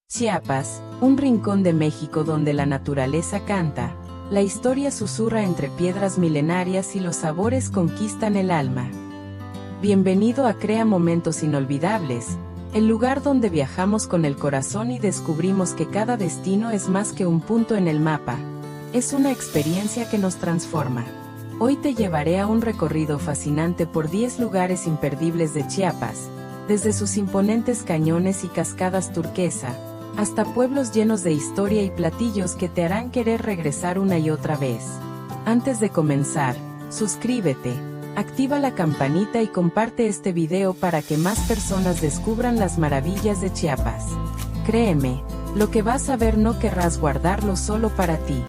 Chiapas, un rincón de México donde la naturaleza canta, la historia susurra entre piedras milenarias y los sabores conquistan el alma. Bienvenido a Crea Momentos Inolvidables, el lugar donde viajamos con el corazón y descubrimos que cada destino es más que un punto en el mapa. Es una experiencia que nos transforma. Hoy te llevaré a un recorrido fascinante por 10 lugares imperdibles de Chiapas, desde sus imponentes cañones y cascadas turquesa, hasta pueblos llenos de historia y platillos que te harán querer regresar una y otra vez. Antes de comenzar, suscríbete, activa la campanita y comparte este video para que más personas descubran las maravillas de Chiapas. Créeme, lo que vas a ver no querrás guardarlo solo para ti.